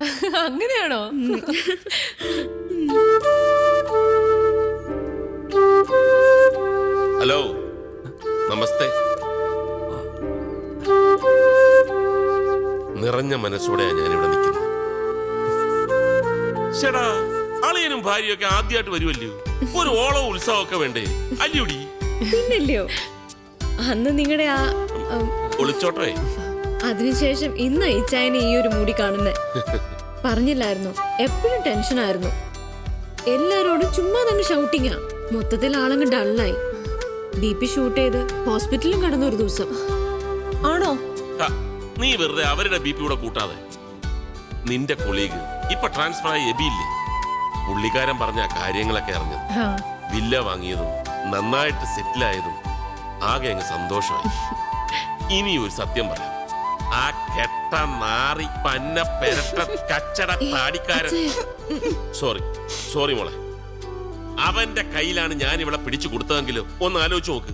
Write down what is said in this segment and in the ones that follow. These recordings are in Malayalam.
അങ്ങനെയാണോ? ഹലോ, നമസ്തേ. നിറഞ്ഞ മനസ്സോടെയാ ഞാനിവിടെ നിൽക്കുന്നത്. ചേടാ, അളിയനും ഭാര്യയൊക്കെ ആദ്യമായിട്ട് വരുമല്ലോ, ഒരു ഓളോ ഉത്സവമൊക്കെ വേണ്ടേ? അല്ലയോടി? പിന്നല്ലയോ, അന്ന് നിങ്ങളുടെ ആ ഒളിച്ചോട്ടേ. അതിനുശേഷം ഇന്ന് ഇച്ചായനെ ഈ ഒരു മൂടി കാണുന്നേ. പറഞ്ഞില്ലായിരുന്നു, എപ്പോഴും ടെൻഷനായിരുന്നു. എല്ലാരോടും ചുമ്മാ തന്നെ ഷൗട്ടിങ്ങാ. മൊത്തത്തിൽ ആളങ്ങ് ഡള്ളായി. BP ഷൂട്ട് ചെയ്ത് ഹോസ്പിറ്റലിലും കടന്നു ഒരു ദിവസം. ആണോ? നീ വെറുതെ അവരുടെ BP കൂടെ കൂട്ടാതെ. നിന്റെ കൊളീഗ് ഇപ്പൊ ട്രാൻസ്ഫർ ആയി എബിയില്ലേ, പുള്ളിക്കാരൻ പറഞ്ഞ കാര്യങ്ങളൊക്കെ അറിഞ്ഞത്, വില്ല വാങ്ങിയതും നന്നായിട്ട് സെറ്റിലായതും ആകെ അങ്ങ് സന്തോഷമായി. ഇനി ഒരു സത്യം പറയാം, ആ കെട്ട നാറി പന്ന പെരട്ട കച്ചട താടിക്കാരൻ, സോറി മോളെ, അവന്റെ കയ്യിലാണ് ഞാൻ ഇവിടെ പിടിച്ചു കൊടുത്തതെങ്കിലും ഒന്ന് ആലോചിച്ച് നോക്ക്.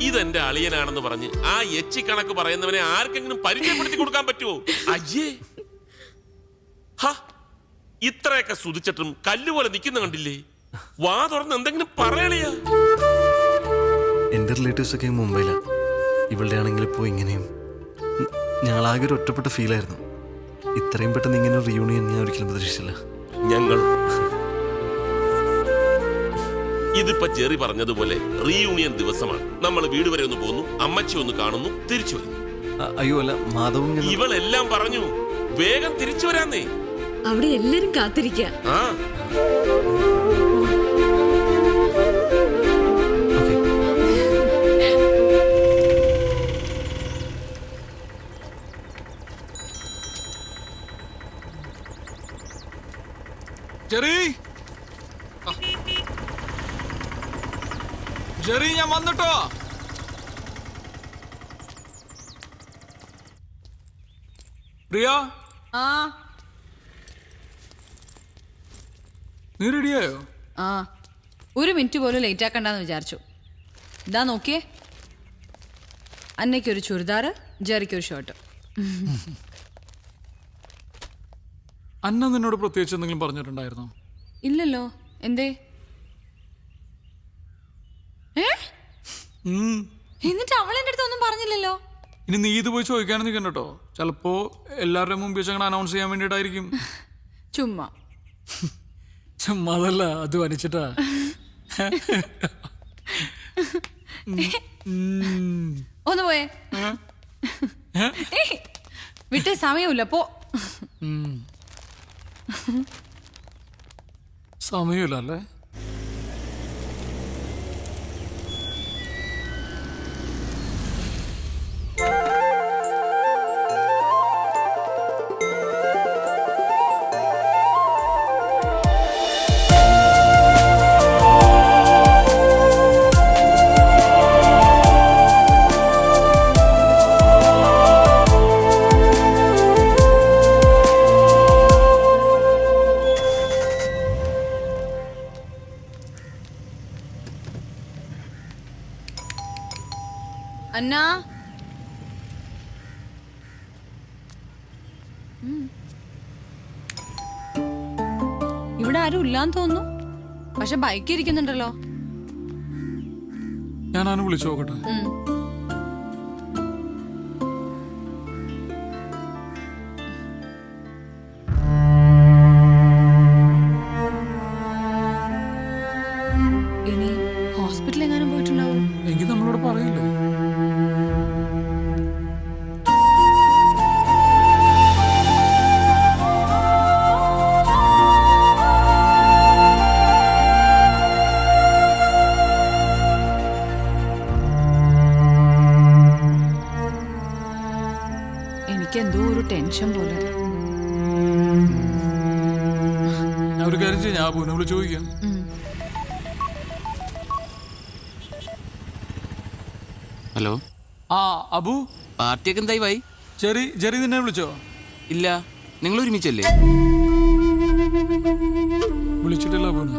ഇതെന്റെ അളിയനാണെന്ന് പറഞ്ഞ് ആ എച്ചി കണക്ക് പറയുന്നവനെ ആർക്കെങ്കിലും പരിചയപ്പെടുത്തി കൊടുക്കാൻ പറ്റുമോ? അയ്യേ, ഇത്രയൊക്കെ സുതിച്ചിട്ടും കല്ലുപോലെ നിൽക്കുന്ന കണ്ടില്ലേ? വാ തുറന്ന് എന്തെങ്കിലും പറയണയാ. എന്റെ റിലേറ്റീവ്സ് ഒക്കെ മുംബൈയിലാ. ഇവളുടെ ആണെങ്കിൽ ഇപ്പോ ഇങ്ങനെയും. ഞങ്ങളാകെ ഒരു ഒറ്റപ്പെട്ട ഫീലായിരുന്നു. ഇത്രയും പെട്ടെന്ന് ഇങ്ങനെ ഒരു റിയൂണിയൻ ഞാൻ ഒരിക്കലും പ്രതീക്ഷിച്ചില്ല. ഞങ്ങൾ ഇതിപ്പോ ജെറി പറഞ്ഞതുപോലെ റീയൂണിയൻ ദിവസമാണ്. നമ്മൾ വീട് വരെ ഒന്ന് പോകുന്നു, അമ്മച്ചി ഒന്ന് കാണുന്നു, തിരിച്ചു വരുന്നു. അയ്യോ അല്ല, മാധവും ഇവളെല്ലാം പറഞ്ഞു വേഗം തിരിച്ചു വരാന്നേ. അവിടെ എല്ലാരും കാത്തിരിക്കുക. ജെറി, ഞാൻ വന്നിട്ടോ. പ്രിയ, നീ റെഡിയായോ? ഒരു മിനിറ്റ് പോലും ലേറ്റ് ആക്കണ്ടെന്ന് വിചാരിച്ചു. ഇതാ നോക്കിയേ, അന്നയ്ക്കൊരു ചുരിദാർ, ജെറിക്കൊരു ഷർട്ട്. അന്ന നിന്നോട് പ്രത്യേകിച്ച് എന്തെങ്കിലും പറഞ്ഞിട്ടുണ്ടായിരുന്നോ? ഇല്ലല്ലോ. എന്തേ? എന്നിട്ട് അവൾ എൻ്റെ അടുത്ത് ഒന്നും പറഞ്ഞില്ലല്ലോ. ഇനി നീ ഇത് പോയി ചോദിക്കാനും നിൽക്കണ്ട കേട്ടോ. ചിലപ്പോ എല്ലാവരുടെയും മുമ്പ് വെച്ച് അങ്ങനെ അനൗൺസ് ചെയ്യാൻ വേണ്ടിയിട്ടായിരിക്കും. ചുമ്മാ ചുമ്മാതല്ല, അത് വനിച്ചിട്ടാ. ഒന്ന് പോയേ, വിട്ടേ, സമയമില്ല, പോ. സമയമില്ല അല്ലേ? അന്നാ, ഇവിടെ ആരും ഇല്ലാന്ന് തോന്നുന്നു. പക്ഷെ ബൈക്ക് ഇരിക്കുന്നുണ്ടല്ലോ. ഞാനാണ് വിളിച്ചു നോക്കട്ടെ. ഇനി ഹോസ്പിറ്റലിൽ എങ്ങാനും പോയിട്ടുണ്ടാവും. എങ്കിൽ നമ്മളോട് പറയില്ലേ? എനിക്കെന്തോ ഒരു ടെൻഷൻ പോലെ. ഞാൻ ഒരു കാര്യം ചെയ്യാം, ഞാൻ അബുവിനെ വിളിച്ച് ചോദിക്കാം. ഹലോ. അബു, പാർട്ടിയൊക്കെ എന്തായി ഭായി? ജെറി നിന്നെ വിളിച്ചോ? ഇല്ല, നിങ്ങൾ ഒരുമിച്ചല്ലേ? വിളിച്ചിട്ടില്ല അബുവിനെ.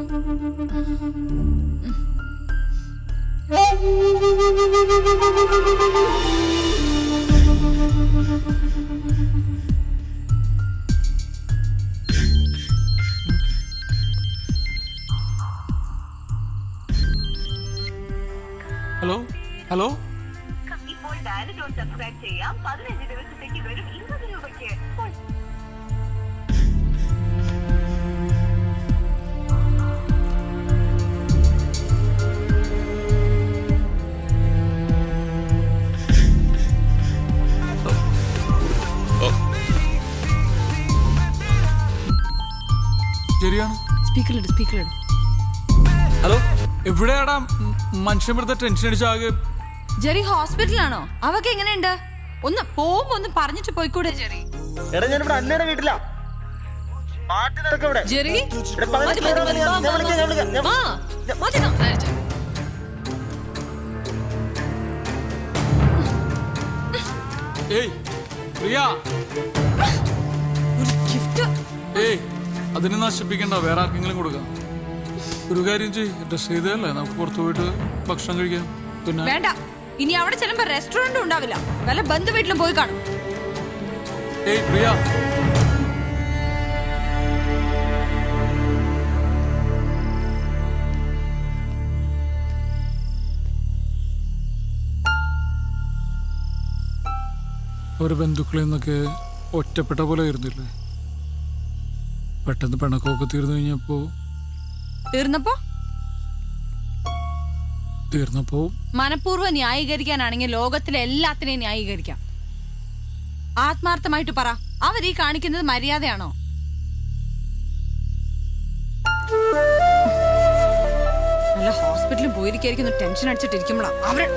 ഇപ്പോൾ സബ്സ്ക്രൈബ് ചെയ്യാം. 15 ദിവസത്തേക്ക് വെറും 20 രൂപയ്ക്ക്. ഓ, ശരിയാണ്. സ്പീക്കറിലിട്. ഹലോ, എവിടെയാടാ മനുഷ്യൻ വെറുതെ ടെൻഷൻ അടിച്ചാകെ? ജെറി ഹോസ്പിറ്റലാണോ? അവക്ക് എങ്ങനെയുണ്ട്? ഒന്ന് പോകുമ്പോ ഒന്ന് പറഞ്ഞിട്ട് പോയിക്കൂടെ ജെറി? എടാ ഞാനിവിടെ അന്നയുടെ വീട്ടിലാ. പാട്ട് നടക്കും ഇവിടെ. ജെറി എടാ, പതിനഞ്ച് മിനിറ്റ് മതി, ഞാൻ വിളിക്കാം. മതി സംസാരിച്ചു. ഏയ് പ്രിയ, ഒരു ഗിഫ്റ്റ്. ഏയ് അതിനെ നശിപ്പിക്കണ്ട, വേറെ ആർക്കെങ്കിലും കൊടുക്കാം. ഒരു കാര്യം ചെയ്യ്, ഡ്രസ് ചെയ്തല്ലേ, നമുക്ക് പുറത്തു പോയിട്ട് ഭക്ഷണം കഴിക്കാം. പിന്നെ വേണ്ട, ഇനി അവിടെ ചെല്ലുമ്പോ റെസ്റ്റോറന്റും ഉണ്ടാവില്ല, വല്ല ബന്ധു വീട്ടിലും പോയി കാണും. ഏയ് പ്രിയ, ഒരു ബന്ധുക്കളിൽ നിന്നൊക്കെ ഒറ്റപ്പെട്ട പോലെ ആയിരുന്നില്ലേ? പെട്ടെന്ന് പിണക്കമൊക്കെ തീർന്നു കഴിഞ്ഞപ്പോ തീർന്നപ്പോ മനഃപൂർവ്വം ന്യായീകരിക്കാനാണെങ്കിൽ ലോകത്തിലെ എല്ലാത്തിനെയും ന്യായീകരിക്കാം. ആത്മാർത്ഥമായിട്ട് പറ, അവരീ കാണിക്കുന്നത് മര്യാദയാണോ? നല്ല ഹോസ്പിറ്റലിൽ പോയിരിക്കായിരിക്കുന്നു, ടെൻഷൻ അടിച്ചിട്ടിരിക്കുമ്പോഴാ അവര്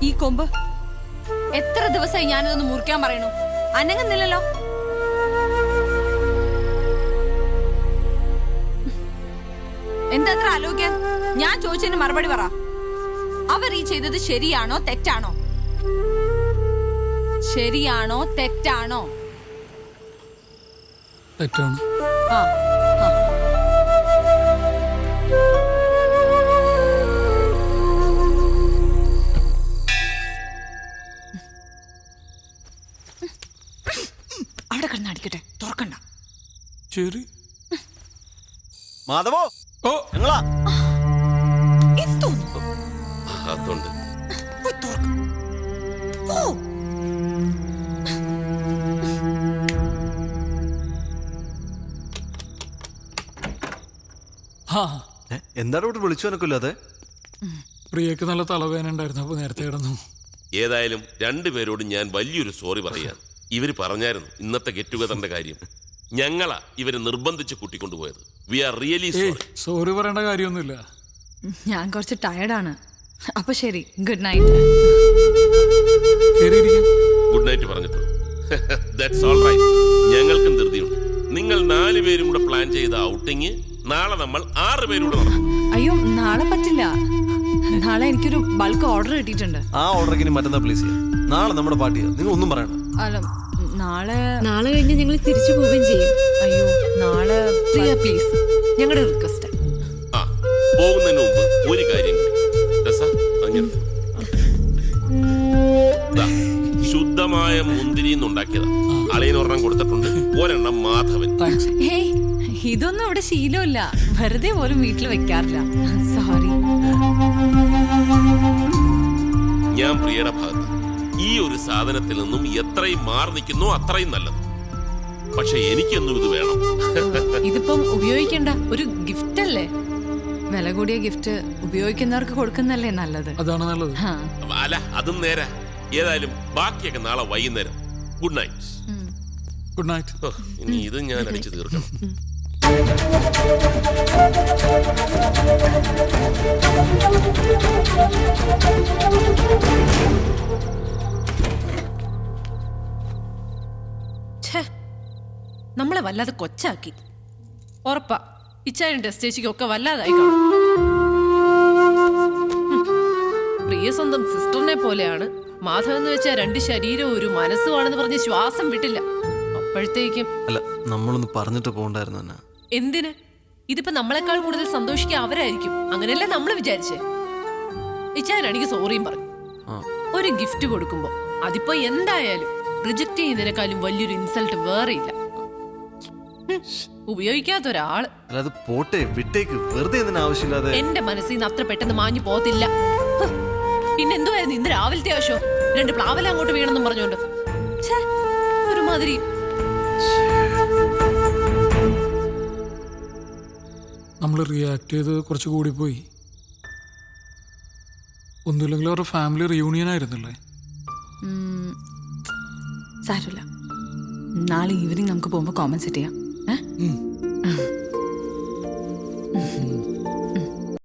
ഈ കൊമ്പ്. എത്ര ദിവസമായി ഞാനിതൊന്ന് മുറിക്കാൻ പറയണു, അനങ്ങുന്നില്ലല്ലോ. എന്താ അത്ര ആലോചിക്കാൻ? ഞാൻ ചോദിച്ചതിന് മറുപടി പറ. അവർ ഈ ചെയ്തത് ശരിയാണോ തെറ്റാണോ? ശരിയാണോ തെറ്റാണോ? തെറ്റാണ്. ആ ആ. അവിടെ കിടന്ന് അടിക്കട്ടെ, തുറക്കണ്ട. ശരി. മാധവോ, ഓ ഞങ്ങളാ. എന്തോന്നു? അതുണ്ട്. പോയി തുറക്ക്. പോ. എന്താണ് ഇവിടെ വിളിച്ചു എനക്കില്ലാതെ? പ്രിയക്ക് നല്ല തലവേദന ഉണ്ടായിരുന്നു, അപ്പൊ നേരത്തെ കിടന്നു. ഏതായാലും രണ്ടുപേരോടും ഞാൻ വലിയൊരു സോറി പറയാൻ. ഇവര് പറഞ്ഞായിരുന്നു ഇന്നത്തെ ഗെറ്റ് ടുഗദറിന്റെ കാര്യം. ഞങ്ങളാ ഇവര് നിർബന്ധിച്ച് കൂട്ടിക്കൊണ്ടുപോയത്. വി ആർ റിയലി ഏയ് സോറി. സോറി പറയേണ്ട കാര്യമൊന്നുമില്ല. ഞാൻ കുറച്ച് ടയർഡാണ്. അപ്പൊ ശരി, ഗുഡ് നൈറ്റ്. ഗുഡ് നൈറ്റ് പറഞ്ഞിട്ട് ദാറ്റ്സ് ഓൾ റൈറ്റ്. ഞങ്ങൾക്കും ധൃതിയുണ്ട്. നിങ്ങൾ 4 പേരും കൂടെ പ്ലാൻ ചെയ്ത ഔട്ടിങ് നാളെ നമ്മൾ 6 പേരൂടെ നടക്കും. അയ്യോ, നാളെ പറ്റില്ല. നാളെ എനിക്കൊരു ബൾക്ക് ഓർഡർ കിട്ടിയിട്ടുണ്ട്. ആ ഓർഡർ ഇനി മറ്റന്നാ പ്ലേസ് ചെയ്യാം. നാളെ നമ്മുടെ പാർട്ടിയാ, നിങ്ങൾ ഒന്നും പറയണ്ട. അല്ല, നാളെ കഴിഞ്ഞ് ഞങ്ങൾ തിരിച്ചു പോവുകയും ചെയ്യും. അയ്യോ, നാളെ പ്രിയ പ്ലീസ്, ഞങ്ങളുടെ റിക്വസ്റ്റ്. ആ, പോകുന്നതിന് മുമ്പ് ഒരു കാര്യം കൂടി. രസാ, അങ്ങനെ. ദാ, ശുദ്ധമായ മുന്തിരി ഉണ്ടാക്കിയതാ. അളിയനൊരെണ്ണം കൊടുത്തിട്ടുണ്ട്, ഒരെണ്ണം മാധവൻ. ഹേയ്, ഇതൊന്നും ഇവിടെ ശീലമില്ല. വെറുതെ പോലും വീട്ടിൽ വെക്കാറില്ല. സോറി. ഞാൻ പ്രിയയുടെ ഭാഗത്ത്. ഈ ഒരു സാധനത്തിൽ നിന്നും എത്രയും മാറി നിൽക്കുന്നോ അത്രയും നല്ലത്. പക്ഷെ എനിക്കൊന്നും ഇത് വേണം. ഇതിപ്പം ഉപയോഗിക്കണ്ട, ഒരു ഗിഫ്റ്റ് അല്ലേ? വില കൂടിയ ഗിഫ്റ്റ് ഉപയോഗിക്കുന്നവർക്ക് കൊടുക്കുന്നല്ലേ നല്ലത്. അതാണ് നല്ലത്. അല്ല, അതും നേരെ. ഏതായാലും ബാക്കിയൊക്കെ നാളെ വൈകുന്നേരം. Good night. Good night. ഇനി ഇത് ഞാൻ അടിച്ചു തീർക്കണം. നമ്മളെ വല്ലാതെ കൊച്ചാക്കി. ഉറപ്പാ ഇച്ചാനും ടെസ്റ്റേച്ചിക്കും ഒക്കെ വല്ലാതായി കാണും. പ്രിയ സ്വന്തം സിസ്റ്ററിനെ പോലെയാണ്. മാധവൻ എന്ന് വെച്ചാൽ 2 ശരീരവും ഒരു മനസ്സുമാണെന്ന് പറഞ്ഞ് ശ്വാസം വിട്ടില്ല. അപ്പോഴത്തേക്കും അല്ല, നമ്മളൊന്ന് പറഞ്ഞിട്ട് പോകണ്ടായിരുന്നു എന്നാ. എന്തിന്? ഇതിപ്പോ നമ്മളെക്കാൾ കൂടുതൽ സന്തോഷിക്കുക അവരായിരിക്കും. അങ്ങനെയല്ലേ നമ്മൾ വിചാരിച്ചേ. ഇച്ചാനാണെങ്കിൽ സോറിയും പറഞ്ഞു. ഒരു ഗിഫ്റ്റ് കൊടുക്കുമ്പോ അതിപ്പോ എന്തായാലും റിജക്ട് ചെയ്യുന്നതിനേക്കാളും വലിയൊരു ഇൻസൾട്ട് വേറെ ഇല്ല. ഉപയോഗിക്കാത്ത ഒരാള്. അല്ല, അത് പോട്ടെ, വിട്ടേക്ക്. വെറുതെ എന്തിനാ ആവശ്യമില്ലാതെ. എന്റെ മനസ്സിൽ നിന്ന് അത്ര പെട്ടെന്ന് മാഞ്ഞു പോകത്തില്ല. പിന്നെ എന്തുവായിരുന്നു ഇന്ന് രാവിലത്തെ ആവശ്യം? 2 പ്ലാവല അങ്ങോട്ട് വീണെന്നും പറഞ്ഞോണ്ട് ഛേ, ഒരുമാതിരി. നമ്മൾ റിയാക്ട് ചെയ്ത് കുറച്ച് കൂടിപ്പോയി. ഒന്നുമില്ലെങ്കിൽ അവരുടെ ഫാമിലി റിയൂണിയൻ ആയിരുന്നില്ലേ? സാരമില്ല, നാളെ ഈവനിങ് നമുക്ക് പോകുമ്പോൾ കോമൻസെറ്റ് ചെയ്യാം.